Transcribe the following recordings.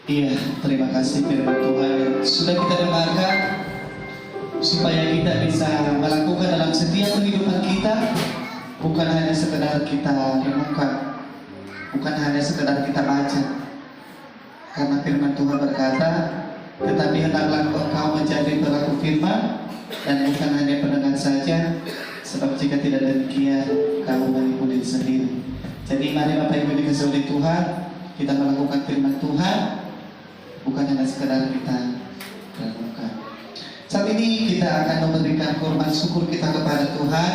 Iya, terima kasih firman Tuhan yang sudah kita dengarkan, supaya kita bisa melakukan dalam setiap kehidupan kita, bukan hanya sekedar kita renungkan, bukan hanya sekedar kita baca. Karena firman Tuhan berkata, tetapi hendaklah engkau menjadi pelaku firman dan bukan hanya pendengar saja, sebab jika tidak demikian kamu menipu diri sendiri. Jadi mari Bapak Ibu dikasihi oleh Tuhan, kita melakukan firman Tuhan, bukan hanya sekedar kita renungkan. Saat ini kita akan memberikan korban syukur kita kepada Tuhan.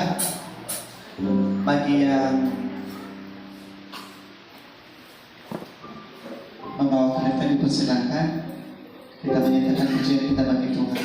Bagi yang membawa kereta dipersilakan, kita menyatakan pujian kita bagi Tuhan.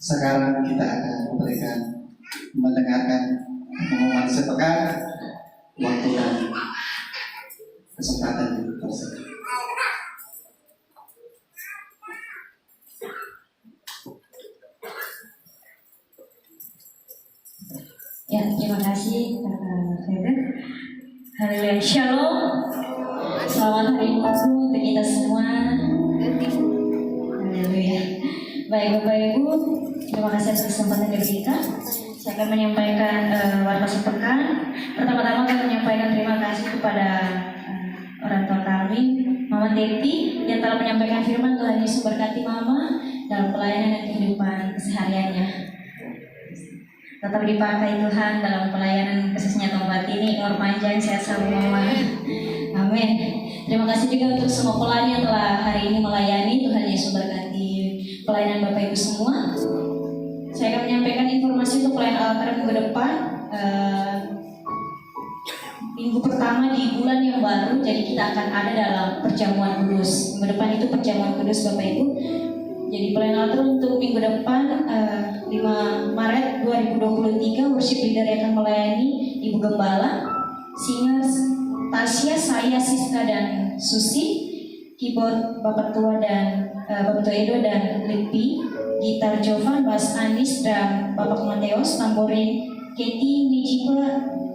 Sekarang kita akan memberikan mendengarkan pengumuman sepekan waktu dan kesempatan tersebut. Ya, terima kasih Kakak Feder. Haleluya, Shalom. Selamat hari Minggu untuk kita semua. Haleluya. Baik Bapak Ibu, terima kasih atas kesempatan dari kita. Saya akan menyampaikan warta sepekan. Pertama-tama kami menyampaikan terima kasih kepada orang tua kami, Mama Teti, yang telah menyampaikan firman. Tuhan Yesus berkati Mama dalam pelayanan dan kehidupan kesehariannya. Tetap dipakai Tuhan dalam pelayanan, khususnya tempat ini. Umur panjang, sehat selalu Mama. Amin. Terima kasih juga untuk semua pelayan yang telah hari ini melayani. Tuhan Yesus berkati pelayanan Bapak Ibu semua. Saya akan menyampaikan informasi untuk pelayanan altar minggu depan. Minggu pertama di bulan yang baru, jadi kita akan ada dalam perjamuan kudus. Minggu depan itu perjamuan kudus Bapak Ibu. Jadi pelayanan altar untuk minggu depan 5 Maret 2023, worship leader yang akan melayani Ibu Gembala, singers Tasya, saya, Siska dan Susi, keyboard Bapak Tua dan Bapak Tua Edo dan Lipi, gitar Jovan, bass Anis, drum Bapak Mateos, tamborin Keti, Nijipa,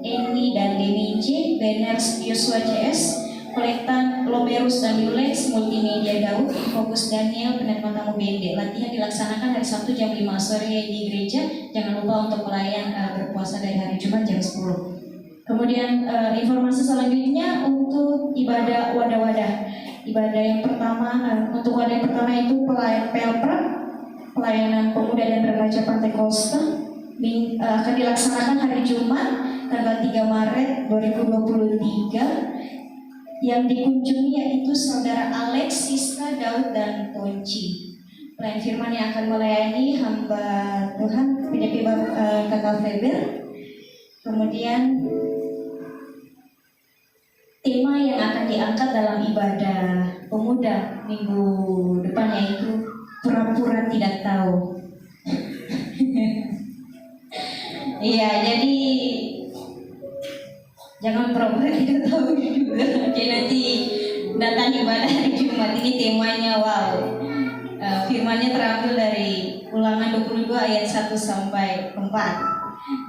Eni dan Demi J, banners Yosua CS, kolektan Lomerus dan Yulex, multimedia Daud, fokus Daniel, penerima tamu BND. Latihan dilaksanakan hari Sabtu jam 5 sore di gereja. Jangan lupa untuk pelayan berpuasa dari hari Jumat jam 10. Kemudian informasi selanjutnya untuk ibadah wadah-wadah. Ibadah yang pertama, untuk wadah yang pertama itu Pelpra, pelayanan pemuda dan remaja Pantai Kosta, akan dilaksanakan hari Jumat tanggal 3 Maret 2023. Yang dikunjungi yaitu saudara Alex, Siska, Daud, dan Tonci. Pelayan firman yang akan melayani hamba Tuhan PDP Kakak Feber. Kemudian tema yang akan diangkat dalam ibadah pemuda minggu depan yaitu pura-pura tidak tahu. Iya, jadi jangan pura-pura tidak tahu juga. Jadi nanti datang ibadah hari Jumat ini temanya wow. Firmannya terambil dari Ulangan 22 ayat 1 sampai 4.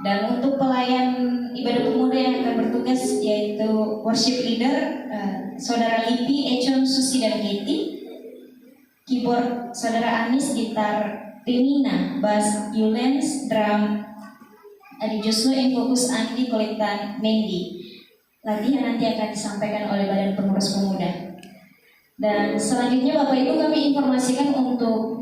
Dan untuk pelayan ibadah pemuda yang akan bertugas yaitu worship leader saudara Lipi, Econ, Susi, dan Keti, keyboard saudara Anis, gitar Rimina, bass Yulens, drum Adi Joshua, fokus Andi, kolektan Mendy. Latihan nanti akan disampaikan oleh Badan Pengurus Pemuda. Dan selanjutnya Bapak Ibu, kami informasikan untuk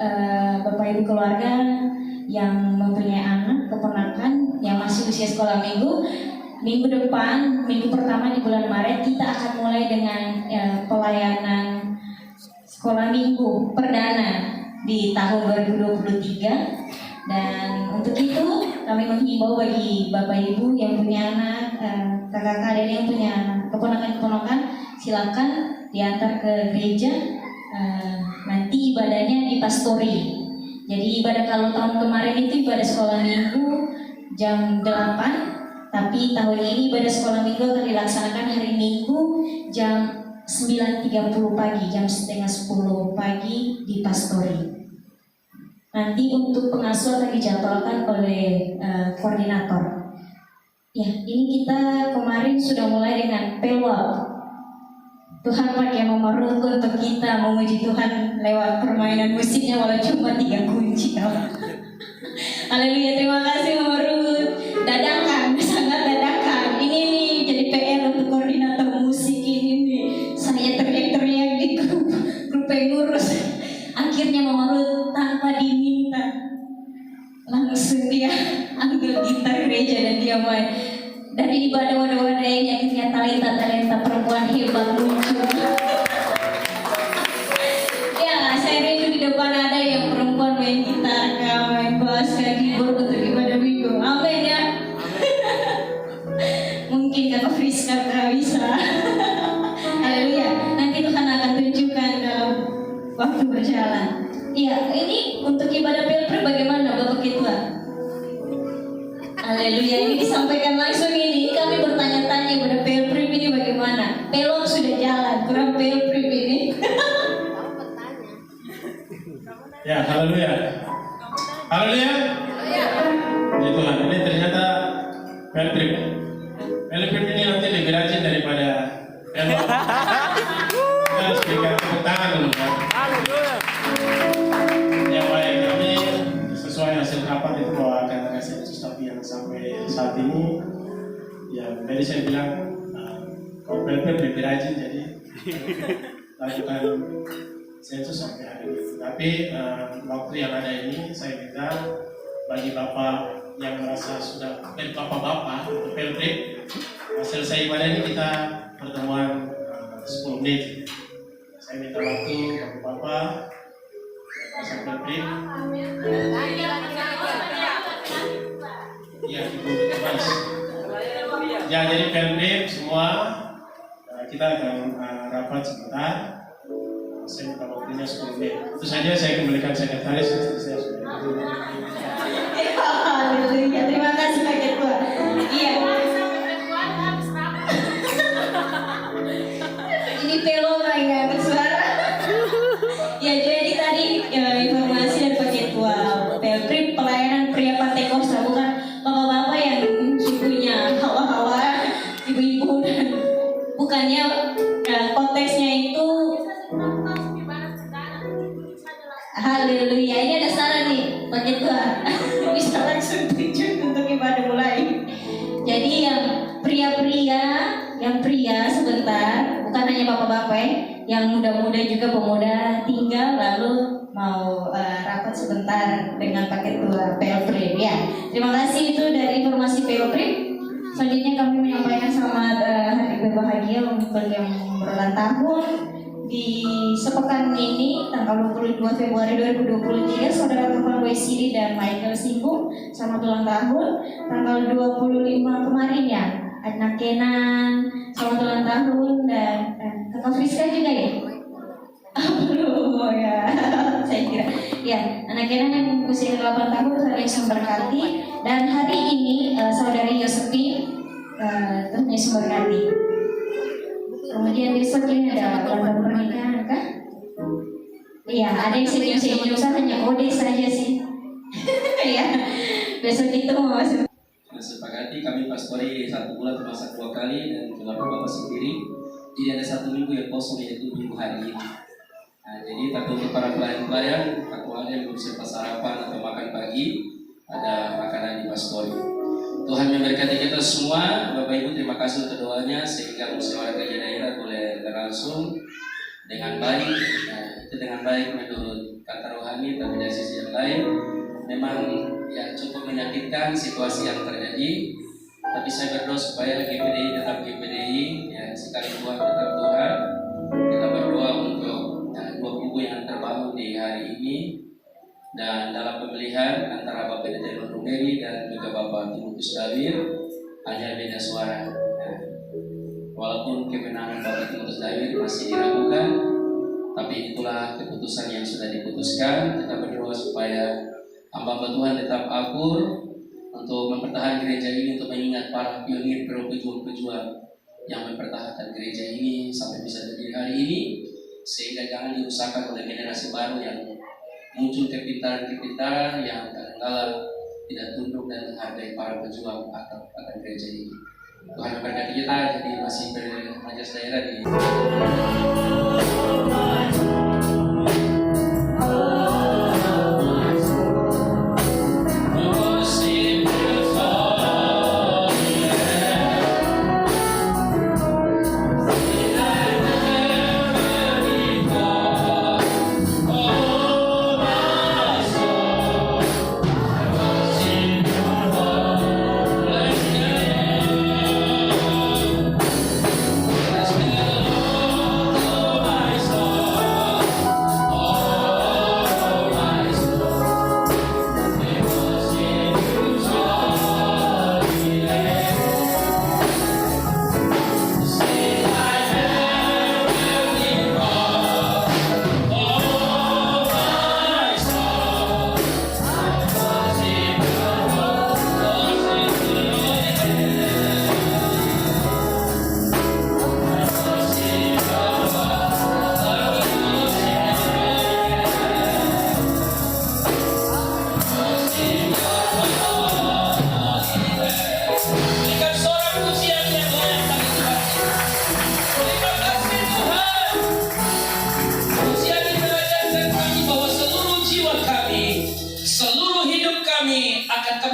Bapak Ibu keluarga yang mempunyai anak, keponakan yang masih usia sekolah minggu depan, minggu pertama di bulan Maret, kita akan mulai dengan pelayanan sekolah minggu perdana di tahun 2023. Dan untuk itu kami menghimbau bagi Bapak Ibu yang punya anak, kakak-kakak dan yang punya keponakan-keponakan, silakan diantar ke gereja. Nanti ibadahnya di pastori. Jadi ibadah kalau tahun kemarin itu ibadah sekolah minggu jam 8, tapi tahun ini ibadah sekolah minggu akan dilaksanakan hari Minggu jam 9.30 pagi, jam setengah 10 pagi di pastori. Nanti untuk pengasuh akan dijadwalkan oleh koordinator. Ya, ini kita kemarin sudah mulai dengan pelwap. Tuhan pakai Mama Ruth untuk kita memuji Tuhan lewat permainan musiknya walau cuma 3 kunci. Haleluya, terima kasih Mama Ruth. Dadakan, sangat dadakan. Ini nih jadi PR untuk koordinator musik ini nih. Saya teriak-teriak di grup pengurus. Akhirnya Mama Ruth tanpa diminta langsung dia ambil gitar gereja dan dia main. Dari ibadah wadah-wadah ini akhirnya talenta-talenta perempuan hebat muncul. Ya, saya rindu di depan ada yang perempuan main gitar, main bass, keyboard untuk ibadah minggu. Amin ya. Mungkin Kakak Friska tak bisa. Haleluya. Nanti Tuhan akan tunjukkan dalam waktu berjalan. Iya, ini untuk ibadah pilpres bagaimana Bapak Pakai Tua? Haleluya, ini disampaikan langsung ini. Kami bertanya-tanya pada Pelprip ini bagaimana? Pelom sudah jalan, kurang Pelprip ini. Ya, haleluya. Haleluya. Puji Tuhan. Ini ternyata Pelprip. Pelprip ini nanti lebih rajin daripada Pelom. Kita harus berikan tepuk tangan dulu kan. Ya baik, kami sesuai hasil rapat itu bahwa akan ada sensus, tapi yang sampai saat ini ya tadi saya bilang kalau Pelprip lebih rajin, jadi lakukan sensus sampai hari ini. Tapi waktu yang ada ini saya minta bagi bapak yang merasa sudah bapak-bapak untuk Pelprip, selesai ibadah ini kita pertemuan 10 menit. Saya minta waktu bapak-bapak pasang Pelprip. Ya, ibu Mas. Ya, jadi Pelprip semua kita akan rapat sebentar. Saya minta waktunya 10 menit. Itu saja, saya kembalikan sekretaris. Saya sudah. Haleluya, terima kasih Pak Ketua. Iya. Ini Pelom yang nggak bersuara. Ya, jadi tadi informasi dari Pak Ketua Pelprip pelayanan pria Pantai Kosta, bukan bapak-bapak yang ibunya hawa-hawa, ibu-ibu, dan bukannya konteksnya itu. Haleluya, ini ada saran nih Pak Ketua. Bisa langsung terjun untuk ibadah mulai. Jadi yang pria sebentar, bukan hanya bapak-bapak ya, yang muda-muda juga pemuda tinggal lalu mau rapat sebentar dengan Pak Ketua Pelprip ya. Terima kasih itu dari informasi Pelprip. Selanjutnya kami menyampaikan selamat hari berbahagia untuk yang berulang tahun. Di sepekan ini tanggal 22 Februari 2023 saudara Tuhan Wesiri dan Michael Singgung selamat ulang tahun. Tanggal 25 kemarin ya anak Kenan selamat ulang tahun, dan kakak Friska juga ya. Belum ya. Saya kira ya anak Kenan yang usia 8 tahun Tuhan Yesus memberkati, dan hari ini saudari Yosephine Tuhan Yesus memberkati. Kemudian besok ini ada lambang pernikahan kah? Iya, ada yang senyum-senyum, hanya kode saja sih. Ya, besok itu mau masuk. Sepakati kami pastori 1 bulan termasak 2 kali, dan juga bapak sendiri. Jadi ada 1 minggu yang kosong, yaitu minggu hari ini. Nah, jadi tapi untuk para pelayan-pelayan, aku ada yang belum sempat sarapan atau makan pagi, ada makanan di pastori. Tuhan memberkati kita semua. Bapak Ibu terima kasih untuk doanya, sehingga musyawarah gereja daerah boleh berlangsung dengan baik. Nah, itu dengan baik menurut kata rohani, tapi dari sisi yang lain memang ya cukup menyakitkan situasi yang terjadi. Tapi saya berdoa supaya GPDI tetap GPDI, ya sekali Tuhan tetap Tuhan. Kita berdoa untuk dua kubu yang terbangun di hari ini, dan dalam pemilihan antara Bapak Pendeta Rumeri dan juga Bapak Timotius Dawir hanya beda suara. Nah, walaupun kemenangan Bapak Timotius Dawir masih diragukan, tapi itulah keputusan yang sudah diputuskan. Kita berdoa supaya hamba Tuhan tetap akur untuk mempertahankan gereja ini, untuk mengingat para pionir pejuang-pejuang yang mempertahankan gereja ini sampai bisa berdiri hari ini, sehingga jangan dirusakkan oleh generasi baru yang muncul kepintaran-kepintaran yang kadang-kala tidak tunduk dan menghargai para pejuang akan gereja ini. Tuhan memberkati kita, jadi masih bermajas daerah di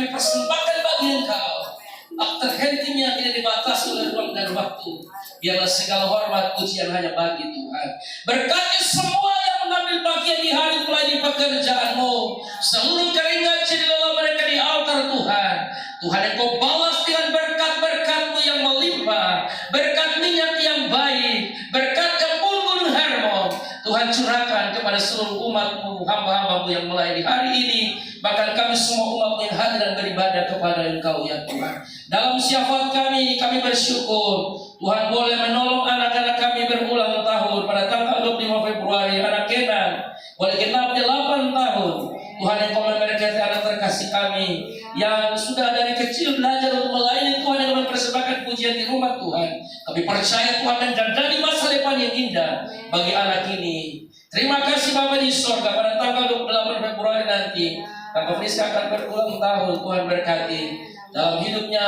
kami persembahkan bagi Engkau. Terhentinya tidak dibatasi oleh ruang dan waktu. Biarlah segala hormat pujian hanya bagi Tuhan. Berkati semua yang mengambil bagian di hari mulai di pekerjaan-Mu. Seluruh keringat cedera mereka di altar Tuhan. Tuhan, Engkau balas dengan berkat-berkat-Mu yang melimpah. Berkat minyak yang baik. Berkat embun-embun Hermon. Tuhan curahkan kepada seluruh umat-Mu, hamba-hamba-Mu yang mulai di hari ini. Bahkan kami semua umat yang hadir dan beribadah kepada Engkau ya Tuhan. Dalam syafaat kami bersyukur Tuhan boleh menolong anak-anak kami berulang tahun pada tanggal 25 Februari. Anak Kenan boleh genap 8 tahun. Tuhan, Engkau memberkati anak terkasih kami yang sudah dari kecil belajar untuk melayani Tuhan dengan mempersembahkan pujian di rumah Tuhan. Kami percaya Tuhan menjadi masa depan yang indah bagi anak ini. Terima kasih Bapa di sorga, pada tanggal 28 Februari nanti Kakak Friska akan berulang tahun. Tuhan berkati dalam hidupnya,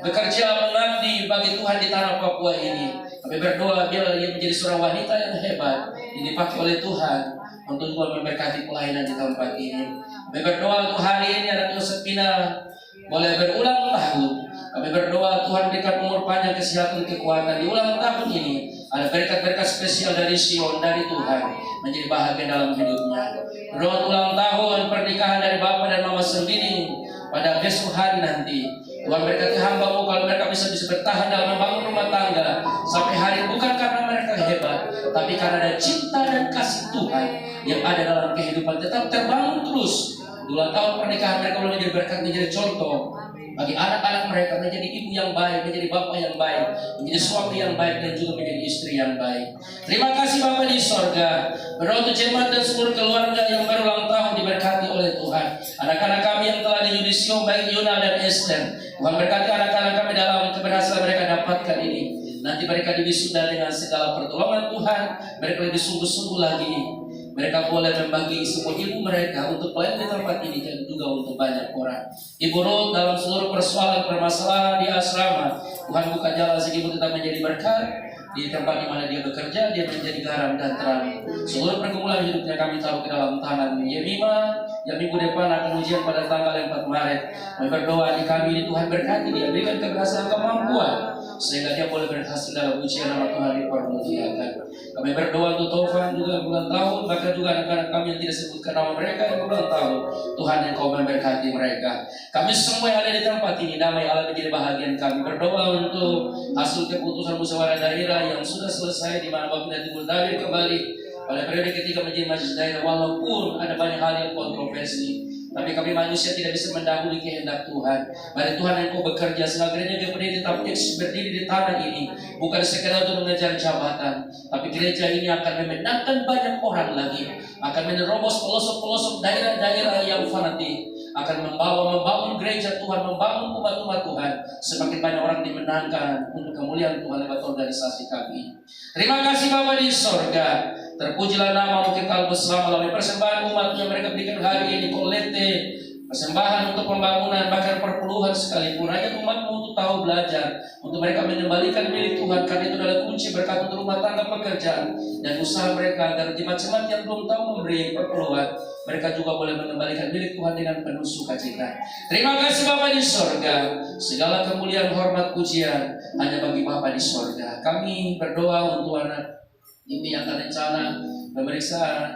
bekerja mengabdi bagi Tuhan di tanah Papua ini. Kami berdoa biar ia menjadi seorang wanita yang hebat yang dipakai oleh Tuhan untuk Tuhan memberkati pelayanan di tempat ini. Kami berdoa untuk hari ini anak Yosefina boleh berulang tahun. Kami berdoa Tuhan berikan umur panjang, kesehatan, kekuatan di ulang tahun ini. Ada berkat-berkat spesial dari Sion, dari Tuhan menjadi bahagia dalam hidupnya. Berdoa ulang tahun pernikahan dari Bapak dan Mama sendiri pada besok hari nanti. Tuhan berkati hamba-Mu kalau mereka bisa bertahan dalam membangun rumah tangga sampai hari, bukan karena mereka hebat, tapi karena ada cinta dan kasih Tuhan yang ada dalam kehidupan tetap terbangun terus. Di ulang tahun pernikahan mereka boleh menjadi berkat, menjadi contoh bagi anak-anak mereka, menjadi ibu yang baik, menjadi bapak yang baik, menjadi suami yang baik, dan juga menjadi istri yang baik. Terima kasih Bapa di sorga. Berdoa untuk jemaat dan seluruh keluarga yang berulang tahun diberkati oleh Tuhan. Anak-anak kami yang telah di Yudisio, baik Yuna dan Esther, Tuhan berkati anak-anak kami dalam keberhasilan mereka dapatkan ini. Nanti mereka diwisuda dengan segala pertolongan Tuhan. Mereka lebih sungguh-sungguh lagi. Mereka boleh membagi semua ilmu mereka untuk pelayanan di tempat ini dan juga untuk banyak orang. Ibu Ruth dalam seluruh persoalan permasalahan di asrama, Tuhan buka jalan segi ibu tetap menjadi berkat. Di tempat di mana dia bekerja, dia menjadi garam dan terang. Seluruh pergumulan hidupnya kami taruh ke dalam tangan Yemima yang minggu depan akan ujian pada tanggal 4 Maret. Kami berdoa di kami ini Tuhan berkati dia, berikan keberhasilan kemampuan sehingga dia boleh berhasil dalam ujian, nama Tuhan dipermuliakan. Kami berdoa untuk Tovan juga bulan tahun, bahkan juga anak-anak kami yang tidak sebutkan nama mereka yang bulan tahun. Tuhan yang Kau memberkati mereka. Kami semua yang ada di tempat ini, damai Allah menjadi bahagian kami. Berdoa untuk hasil keputusan musyawarah daerah yang sudah selesai, di mana Bapak dan Ibu Dadir kembali pada periode ketiga menjadi majelis daerah. Walaupun ada banyak hal yang kontroversi, tapi kami manusia tidak bisa mendahului kehendak Tuhan. Mari Tuhan yang Kau bekerja sehingga gereja tetap berdiri di tanah ini, bukan sekedar untuk mengejar jabatan, tapi gereja ini akan memenangkan banyak orang lagi, akan menerobos pelosok-pelosok daerah-daerah yang fanatik, akan membangun gereja Tuhan, membangun umat-umat Tuhan. Semakin banyak orang dimenangkan untuk kemuliaan Tuhan lewat organisasi kami. Terima kasih Bapa di sorga. Terpujilah nama-Mu kekal bersama melalui persembahan umat yang mereka berikan hari ini, kolekte, persembahan untuk pembangunan, bahkan perpuluhan sekalipun. Hanya umat-Mu untuk tahu belajar, untuk mereka mengembalikan milik Tuhan, karena itu adalah kunci berkat untuk rumah tangga, pekerjaan, dan usaha mereka. Agar jemaat-jemaat yang belum tahu memberi perpuluhan, mereka juga boleh mengembalikan milik Tuhan dengan penuh sukacita. Terima kasih Bapa di sorga. Segala kemuliaan, hormat, pujian hanya bagi Bapa di sorga. Kami berdoa untuk anak ini yang akan rencana pemeriksaan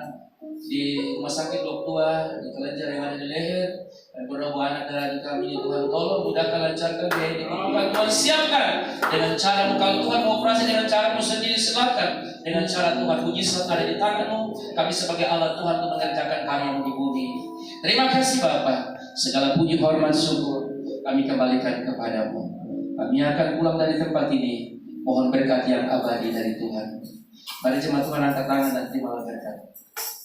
di rumah sakit Doktua di kelenjar yang ada di leher. Dan berdoa anak dari kami ini Tuhan tolong mudahkan, lancarkan biaya dibutuhkan. Tuhan siapkan dengan cara kalau Tuhan mau operasi dengan cara-Mu sendiri, silakan dengan cara Tuhan. Mujizat ada di tangan-Mu. Kami sebagai alat Tuhan untuk mengerjakan karya-Mu di bumi ini. Terima kasih Bapa. Segala puji, hormat, syukur kami kembalikan kepadamu. Kami akan pulang dari tempat ini. Mohon berkat yang abadi dari Tuhan. Mari jemaat Tuhan angkat tangan dan terimalah berkat.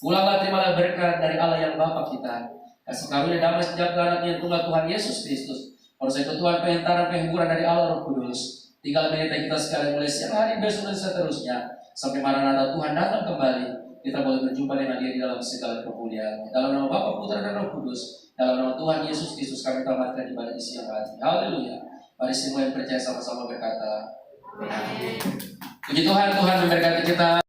Pulanglah, terimalah berkat dari Allah yang Bapa kita. Kasih karunia damai sejahtera yang Tunggal Tuhan Yesus Kristus. Persekutuan pengentaran penghiburan dari Allah Roh Kudus. Tinggal menyertai kita sekali mulai siang hari, besok dan seterusnya. Sampai Maranatha Tuhan datang kembali. Kita boleh berjumpa dengan Dia di dalam segala kemuliaan. Dalam nama Bapa, Putra dan Roh Kudus. Dalam nama Tuhan Yesus Kristus kami tamatkan ibadah di siang hari. Haleluya. Mari semua yang percaya sama-sama berkata, Puji Tuhan, Tuhan memberkati kita.